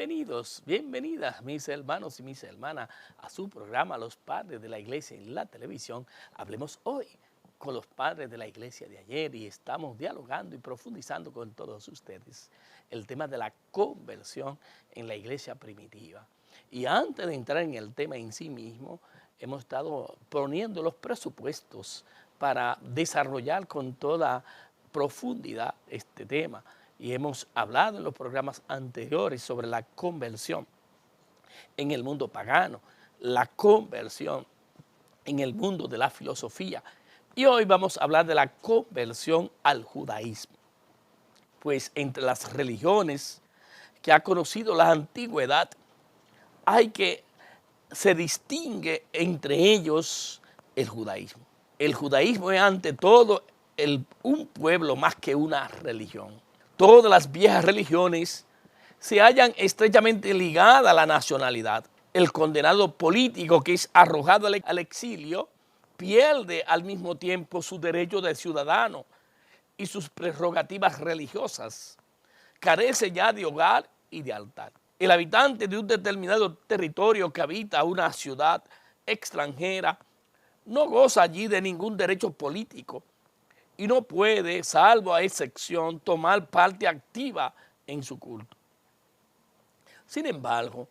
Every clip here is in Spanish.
Bienvenidos, bienvenidas mis hermanos y mis hermanas a su programa Los Padres de la Iglesia en la televisión. Hablemos hoy con los padres de la iglesia de ayer y estamos dialogando y profundizando con todos ustedes el tema de la conversión en la iglesia primitiva. Y antes de entrar en el tema en sí mismo, hemos estado poniendo los presupuestos para desarrollar con toda profundidad este tema. Y hemos hablado en los programas anteriores sobre la conversión en el mundo pagano, la conversión en el mundo de la filosofía. Y hoy vamos a hablar de la conversión al judaísmo. Pues entre las religiones que ha conocido la antigüedad, se distingue entre ellos el judaísmo. El judaísmo es ante todo un pueblo más que una religión. Todas las viejas religiones se hallan estrechamente ligadas a la nacionalidad. El condenado político que es arrojado al exilio pierde al mismo tiempo su derecho de ciudadano y sus prerrogativas religiosas. Carece ya de hogar y de altar. El habitante de un determinado territorio que habita una ciudad extranjera no goza allí de ningún derecho político y no puede, salvo a excepción, tomar parte activa en su culto. Sin embargo,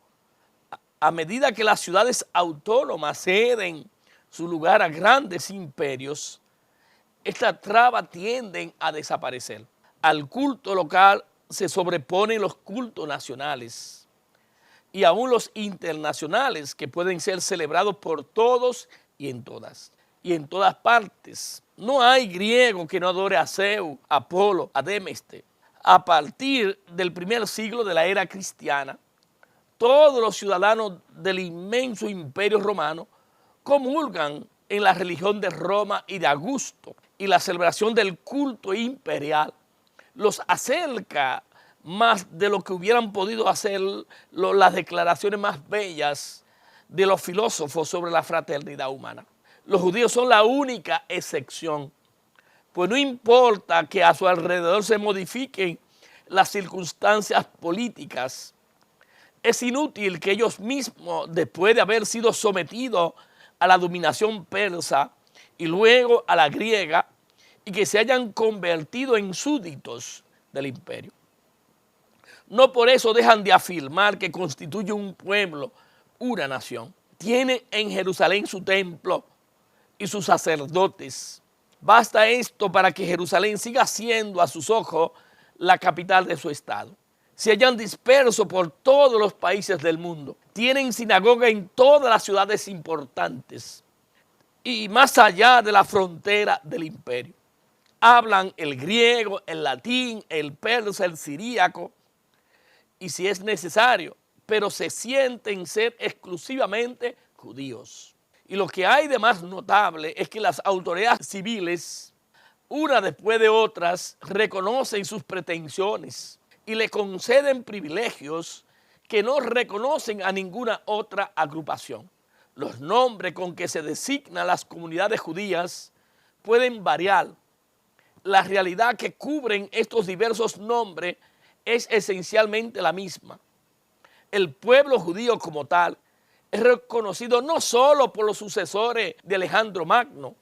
a medida que las ciudades autónomas ceden su lugar a grandes imperios, estas trabas tienden a desaparecer. Al culto local se sobreponen los cultos nacionales y aún los internacionales que pueden ser celebrados por todos y en todas partes. No hay griego que no adore a Zeus, a Apolo, a Demeste. A partir del primer siglo de la era cristiana, todos los ciudadanos del inmenso imperio romano comulgan en la religión de Roma y de Augusto, y la celebración del culto imperial los acerca más de lo que hubieran podido hacer las declaraciones más bellas de los filósofos sobre la fraternidad humana. Los judíos son la única excepción, pues no importa que a su alrededor se modifiquen las circunstancias políticas, es inútil que ellos mismos, después de haber sido sometidos a la dominación persa y luego a la griega, y que se hayan convertido en súbditos del imperio. No por eso dejan de afirmar que constituye un pueblo, una nación. Tiene en Jerusalén su templo y sus sacerdotes. Basta esto para que Jerusalén siga siendo a sus ojos la capital de su estado. Se hallan dispersos por todos los países del mundo. Tienen sinagoga en todas las ciudades importantes y más allá de la frontera del imperio. Hablan el griego, el latín, el persa, el siríaco y si es necesario, pero se sienten ser exclusivamente judíos. Y lo que hay de más notable es que las autoridades civiles, una después de otras, reconocen sus pretensiones y le conceden privilegios que no reconocen a ninguna otra agrupación. Los nombres con que se designan las comunidades judías pueden variar. La realidad que cubren estos diversos nombres es esencialmente la misma. El pueblo judío como tal es reconocido no solo por los sucesores de Alejandro Magno,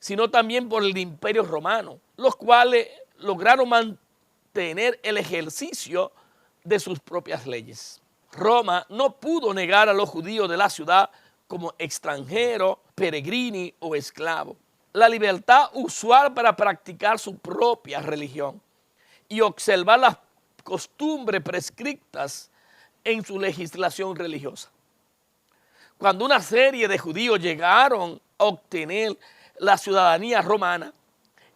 sino también por el Imperio Romano, los cuales lograron mantener el ejercicio de sus propias leyes. Roma no pudo negar a los judíos de la ciudad como extranjeros, peregrini o esclavos la libertad usual para practicar su propia religión y observar las costumbres prescritas en su legislación religiosa. Cuando una serie de judíos llegaron a obtener la ciudadanía romana,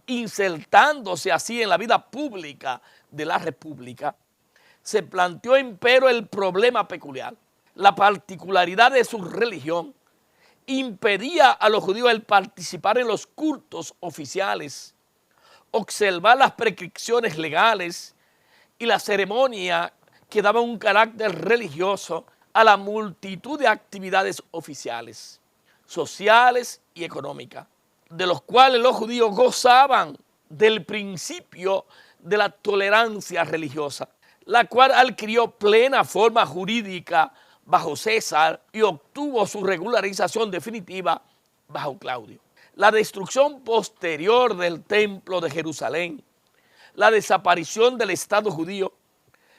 insertándose así en la vida pública de la república, se planteó empero el problema peculiar. La particularidad de su religión impedía a los judíos el participar en los cultos oficiales, observar las prescripciones legales y la ceremonia que daba un carácter religioso a la multitud de actividades oficiales, sociales y económicas, de los cuales los judíos gozaban del principio de la tolerancia religiosa. la cual adquirió plena forma jurídica bajo César y obtuvo su regularización definitiva bajo Claudio. La destrucción posterior del templo de Jerusalén, la desaparición del Estado judío,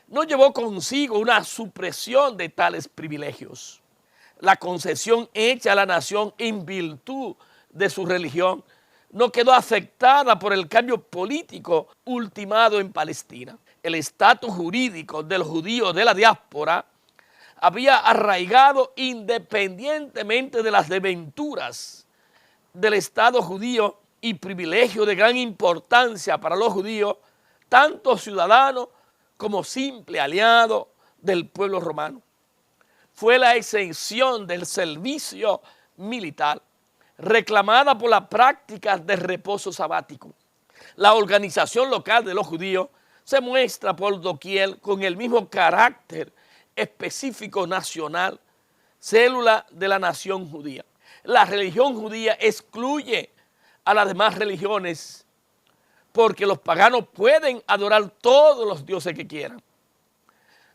no llevó consigo una supresión de tales privilegios. La concesión hecha a la nación en virtud de su religión no quedó afectada por el cambio político ultimado en Palestina. El estatus jurídico del judío de la diáspora había arraigado independientemente de las desventuras del Estado judío y privilegio de gran importancia para los judíos, tanto ciudadanos como simple aliado del pueblo romano. Fue la exención del servicio militar, reclamada por las prácticas de reposo sabático. La organización local de los judíos se muestra por doquier con el mismo carácter específico nacional, célula de la nación judía. La religión judía excluye a las demás religiones porque los paganos pueden adorar todos los dioses que quieran.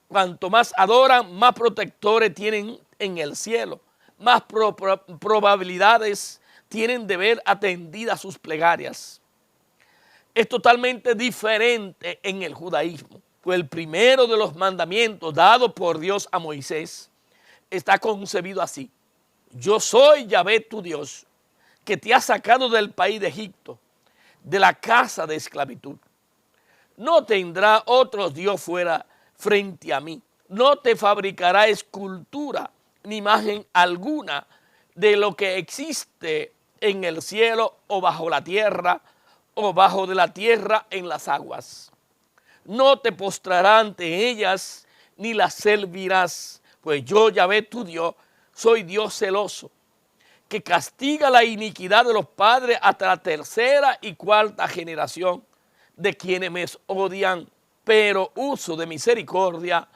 Cuanto más adoran, más protectores tienen en el cielo, más probabilidades tienen de ver atendidas sus plegarias. Es totalmente diferente en el judaísmo, pues el primero de los mandamientos dado por Dios a Moisés está concebido así: yo soy Yahvé tu Dios, que te ha sacado del país de Egipto, de la casa de esclavitud. No tendrá otro Dios fuera frente a mí. No te fabricará escultura ni imagen alguna de lo que existe en el cielo o bajo la tierra o bajo de la tierra en las aguas. No te postrarás ante ellas ni las servirás, pues yo, Yahvé tu Dios, soy Dios celoso, que castiga la iniquidad de los padres hasta la tercera y cuarta generación de quienes me odian, pero uso de misericordia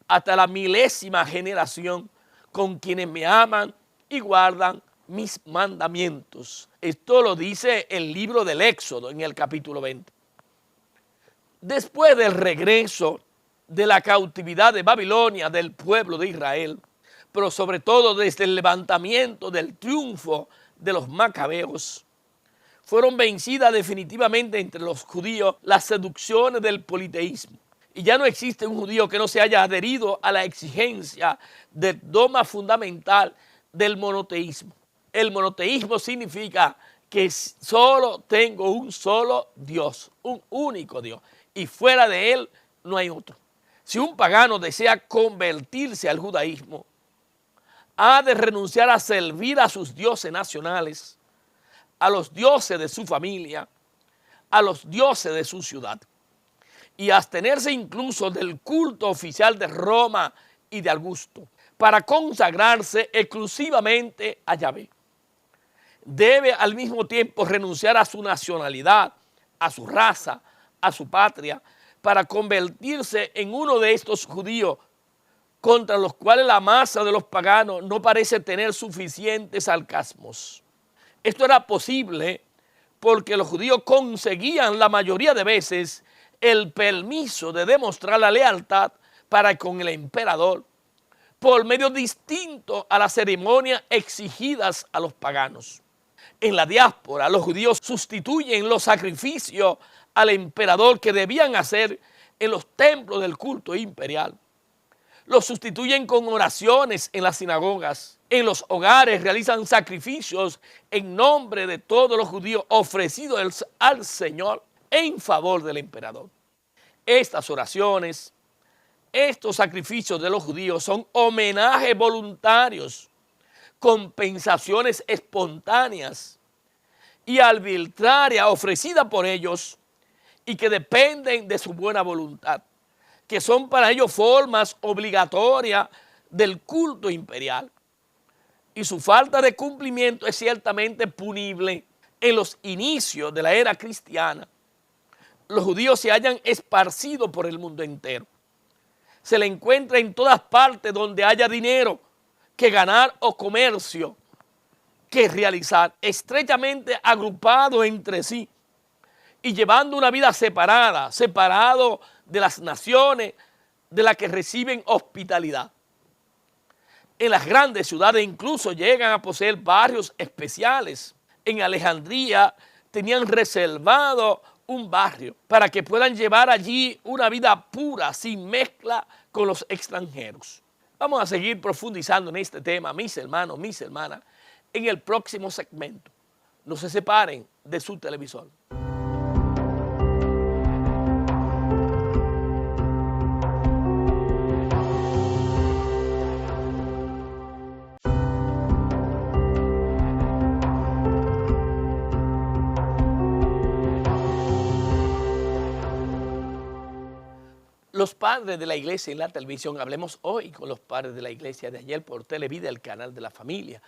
hasta la milésima generación con quienes me aman y guardan mis mandamientos. Esto lo dice el libro del Éxodo en el capítulo 20. Después del regreso de la cautividad de Babilonia del pueblo de Israel, pero sobre todo desde el levantamiento del triunfo de los macabeos, fueron vencidas definitivamente entre los judíos las seducciones del politeísmo. Y ya no existe un judío que no se haya adherido a la exigencia del dogma fundamental del monoteísmo. El monoteísmo significa que solo tengo un solo Dios, un único Dios, y fuera de él no hay otro. Si un pagano desea convertirse al judaísmo, ha de renunciar a servir a sus dioses nacionales, a los dioses de su familia, a los dioses de su ciudad, y abstenerse incluso del culto oficial de Roma y de Augusto, para consagrarse exclusivamente a Yahvé. Debe al mismo tiempo renunciar a su nacionalidad, a su raza, a su patria, para convertirse en uno de estos judíos contra los cuales la masa de los paganos no parece tener suficientes sarcasmos. Esto era posible porque los judíos conseguían la mayoría de veces el permiso de demostrar la lealtad para con el emperador por medios distintos a las ceremonias exigidas a los paganos. En la diáspora, los judíos sustituyen los sacrificios al emperador que debían hacer en los templos del culto imperial. Los sustituyen con oraciones en las sinagogas. En los hogares realizan sacrificios en nombre de todos los judíos ofrecidos al Señor en favor del emperador. Estas oraciones, estos sacrificios de los judíos son homenajes voluntarios, compensaciones espontáneas y arbitrarias ofrecidas por ellos y que dependen de su buena voluntad, que son para ellos formas obligatorias del culto imperial. Y su falta de cumplimiento es ciertamente punible. En los inicios de la era cristiana, los judíos se hayan esparcido por el mundo entero. Se le encuentra en todas partes donde haya dinero que ganar o comercio que realizar, estrechamente agrupados entre sí y llevando una vida separada, separado de las naciones, de la que reciben hospitalidad. En las grandes ciudades incluso llegan a poseer barrios especiales. En Alejandría tenían reservado un barrio para que puedan llevar allí una vida pura, sin mezcla con los extranjeros. Vamos a seguir profundizando en este tema, mis hermanos, mis hermanas, en el próximo segmento. No se separen de su televisor. Los padres de la iglesia en la televisión, hablemos hoy con los padres de la iglesia de ayer por Televida, el canal de la familia.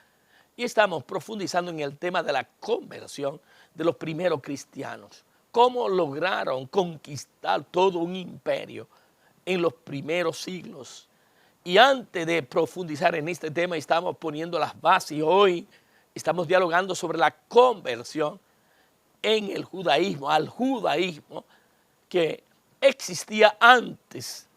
Y estamos profundizando en el tema de la conversión de los primeros cristianos. Cómo lograron conquistar todo un imperio en los primeros siglos. Y antes de profundizar en este tema, estamos poniendo las bases y hoy estamos dialogando sobre la conversión en el judaísmo, al judaísmo que existía antes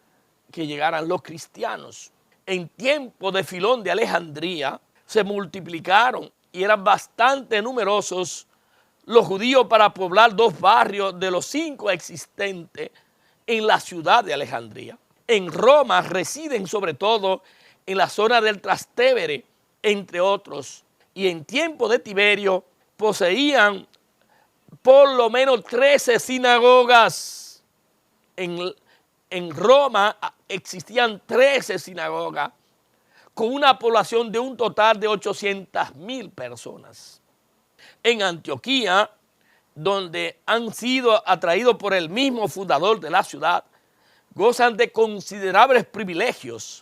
que llegaran los cristianos. En tiempo de Filón de Alejandría se multiplicaron y eran bastante numerosos los judíos para poblar 2 barrios de los 5 existentes en la ciudad de Alejandría. En Roma residen sobre todo en la zona del Trastevere, entre otros. Y en tiempo de Tiberio poseían por lo menos 13 sinagogas. En Roma existían 13 sinagogas con una población de un total de 800,000 personas. En Antioquía, donde han sido atraídos por el mismo fundador de la ciudad, gozan de considerables privilegios,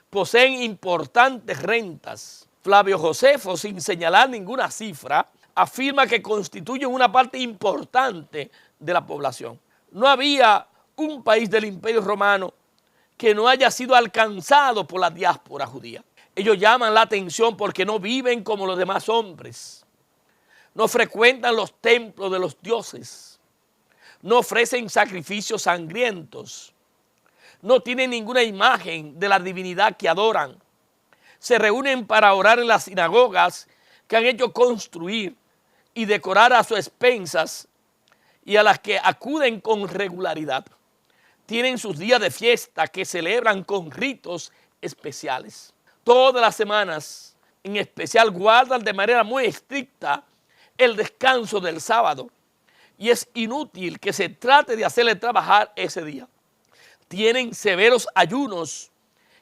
poseen importantes rentas. Flavio Josefo, sin señalar ninguna cifra, afirma que constituyen una parte importante de la población. No había un país del Imperio Romano que no haya sido alcanzado por la diáspora judía. Ellos llaman la atención porque no viven como los demás hombres, no frecuentan los templos de los dioses, no ofrecen sacrificios sangrientos, no tienen ninguna imagen de la divinidad que adoran, se reúnen para orar en las sinagogas que han hecho construir y decorar a sus expensas y a las que acuden con regularidad. Tienen sus días de fiesta que celebran con ritos especiales. Todas las semanas, en especial, guardan de manera muy estricta el descanso del sábado y es inútil que se trate de hacerle trabajar ese día. Tienen severos ayunos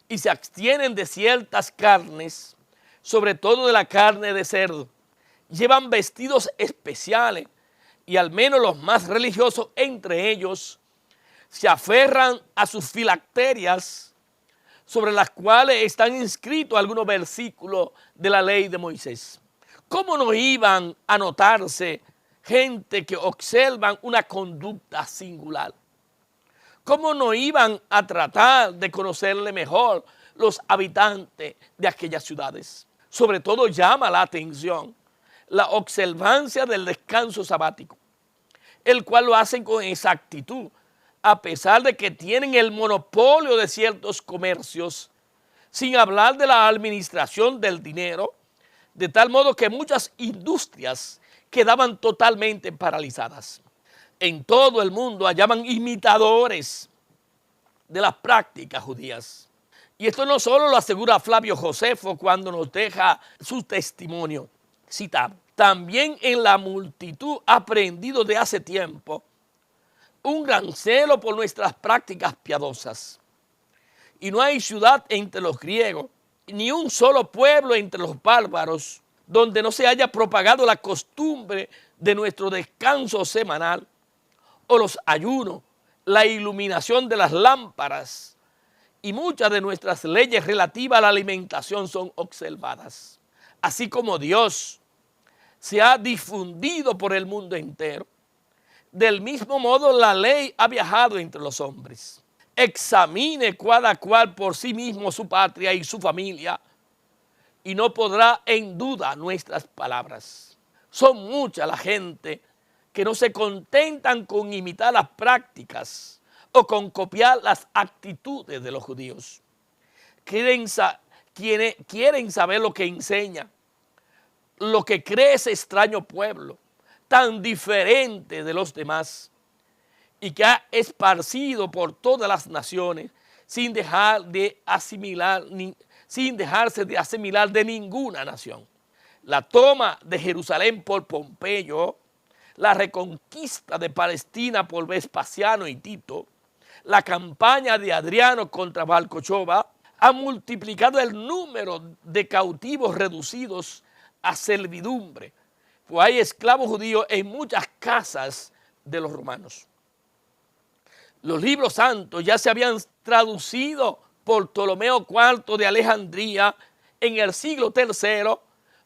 y se abstienen de ciertas carnes, sobre todo de la carne de cerdo. Llevan vestidos especiales y al menos los más religiosos entre ellos se aferran a sus filacterias sobre las cuales están inscritos algunos versículos de la ley de Moisés. ¿Cómo no iban a notarse gente que observan una conducta singular? ¿Cómo no iban a tratar de conocerle mejor los habitantes de aquellas ciudades? Sobre todo llama la atención la observancia del descanso sabático, el cual lo hacen con exactitud, a pesar de que tienen el monopolio de ciertos comercios, sin hablar de la administración del dinero, de tal modo que muchas industrias quedaban totalmente paralizadas. En todo el mundo hallaban imitadores de las prácticas judías. Y esto no solo lo asegura Flavio Josefo cuando nos deja su testimonio citado. También en la multitud ha aprendido de hace tiempo un gran celo por nuestras prácticas piadosas. Y no hay ciudad entre los griegos, ni un solo pueblo entre los bárbaros, donde no se haya propagado la costumbre de nuestro descanso semanal, o los ayunos, la iluminación de las lámparas, y muchas de nuestras leyes relativas a la alimentación son observadas. Así como Dios se ha difundido por el mundo entero, del mismo modo la ley ha viajado entre los hombres. Examine cada cual por sí mismo su patria y su familia, y no podrá en duda nuestras palabras. Son mucha la gente que no se contentan con imitar las prácticas o con copiar las actitudes de los judíos. Quieren saber lo que enseña, lo que cree ese extraño pueblo, tan diferente de los demás, y que ha esparcido por todas las naciones sin dejarse de asimilar de ninguna nación. La toma de Jerusalén por Pompeyo, la reconquista de Palestina por Vespasiano y Tito, la campaña de Adriano contra Bar Kokhba ha multiplicado el número de cautivos reducidos a servidumbre, pues hay esclavos judíos en muchas casas de los romanos. Los libros santos ya se habían traducido por Ptolomeo IV de Alejandría en el siglo III,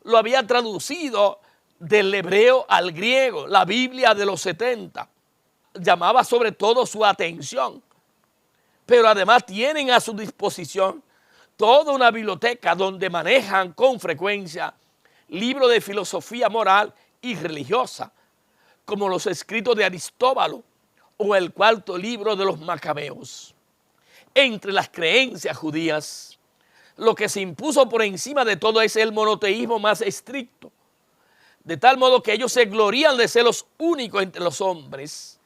lo había traducido del hebreo al griego, la Biblia de los 70. Llamaba sobre todo su atención, pero además tienen a su disposición toda una biblioteca donde manejan con frecuencia libros de filosofía moral y religiosa, como los escritos de Aristóbulo o el cuarto libro de los Macabeos. Entre las creencias judías, lo que se impuso por encima de todo es el monoteísmo más estricto, de tal modo que ellos se glorían de ser los únicos entre los hombres,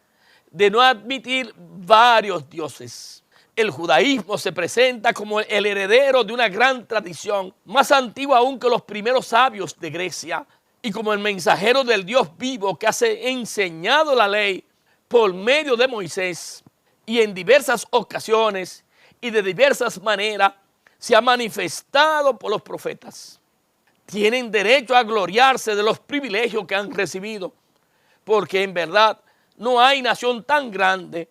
de no admitir varios dioses. El judaísmo se presenta como el heredero de una gran tradición, más antigua aún que los primeros sabios de Grecia, y como el mensajero del Dios vivo que ha enseñado la ley por medio de Moisés, y en diversas ocasiones y de diversas maneras se ha manifestado por los profetas. Tienen derecho a gloriarse de los privilegios que han recibido, porque en verdad no hay nación tan grande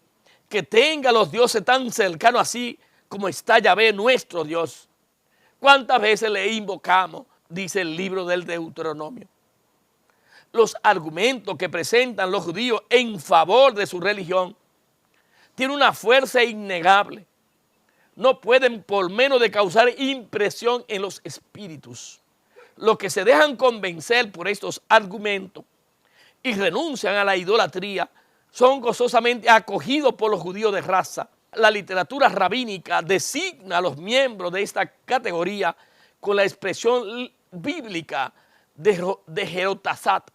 que tenga los dioses tan cercanos así como está Yahvé nuestro Dios. ¿Cuántas veces le invocamos? Dice el libro del Deuteronomio. Los argumentos que presentan los judíos en favor de su religión tienen una fuerza innegable. No pueden por menos de causar impresión en los espíritus. Los que se dejan convencer por estos argumentos y renuncian a la idolatría son gozosamente acogidos por los judíos de raza. La literatura rabínica designa a los miembros de esta categoría con la expresión bíblica de Jehotasat,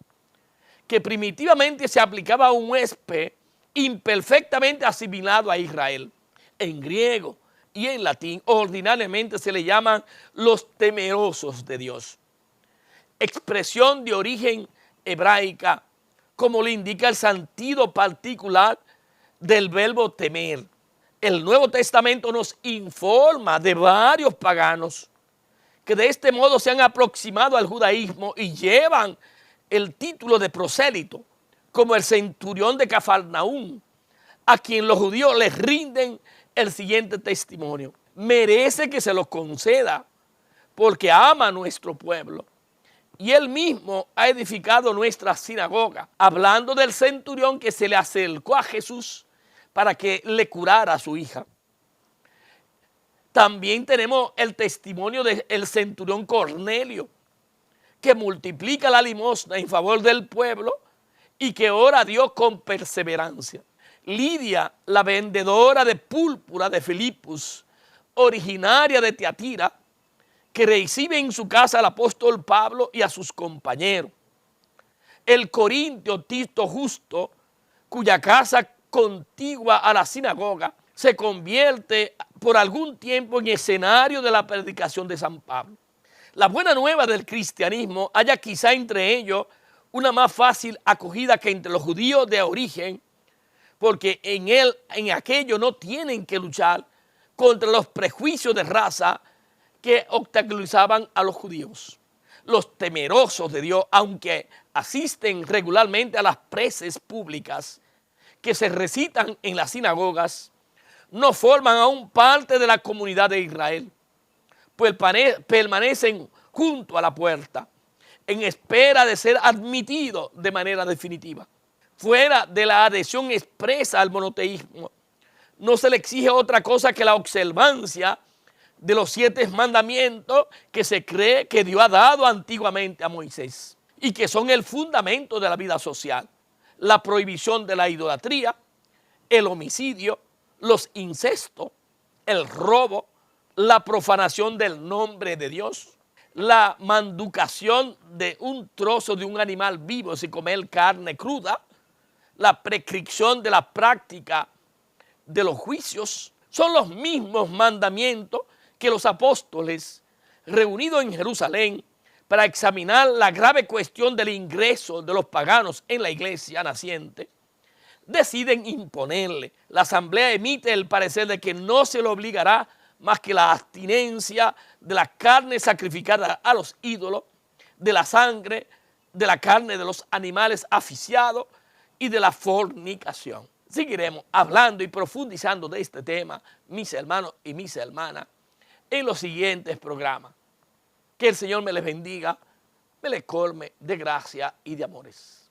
que primitivamente se aplicaba a un huésped imperfectamente asimilado a Israel. En griego y en latín ordinariamente se le llaman los temerosos de Dios, expresión de origen hebraica, como le indica el sentido particular del verbo temer. El Nuevo Testamento nos informa de varios paganos que de este modo se han aproximado al judaísmo y llevan el título de prosélito, como el centurión de Cafarnaúm, a quien los judíos les rinden el siguiente testimonio: merece que se lo conceda porque ama a nuestro pueblo y él mismo ha edificado nuestra sinagoga, hablando del centurión que se le acercó a Jesús para que le curara a su hija. También tenemos el testimonio del centurión Cornelio, que multiplica la limosna en favor del pueblo y que ora a Dios con perseverancia. Lidia, la vendedora de púrpura de Filipos, originaria de Tiatira, que recibe en su casa al apóstol Pablo y a sus compañeros. El corintio Tito Justo, cuya casa contigua a la sinagoga se convierte por algún tiempo en escenario de la predicación de San Pablo. La buena nueva del cristianismo haya quizá entre ellos una más fácil acogida que entre los judíos de origen, porque en aquello no tienen que luchar contra los prejuicios de raza que obstaculizaban a los judíos. Los temerosos de Dios, aunque asisten regularmente a las preces públicas que se recitan en las sinagogas, no forman aún parte de la comunidad de Israel, pues permanecen junto a la puerta en espera de ser admitidos de manera definitiva. Fuera de la adhesión expresa al monoteísmo, no se le exige otra cosa que la observancia de los 7 mandamientos que se cree que Dios ha dado antiguamente a Moisés y que son el fundamento de la vida social: la prohibición de la idolatría, el homicidio, los incestos, el robo, la profanación del nombre de Dios, la manducación de un trozo de un animal vivo sin comer carne cruda, la prescripción de la práctica de los juicios, son los mismos mandamientos que los apóstoles reunidos en Jerusalén para examinar la grave cuestión del ingreso de los paganos en la iglesia naciente, deciden imponerle. La asamblea emite el parecer de que no se le obligará más que la abstinencia de la carne sacrificada a los ídolos, de la sangre, de la carne de los animales asfixiados y de la fornicación. Seguiremos hablando y profundizando de este tema, mis hermanos y mis hermanas, en los siguientes programas. Que el Señor me les bendiga, me les colme de gracia y de amores.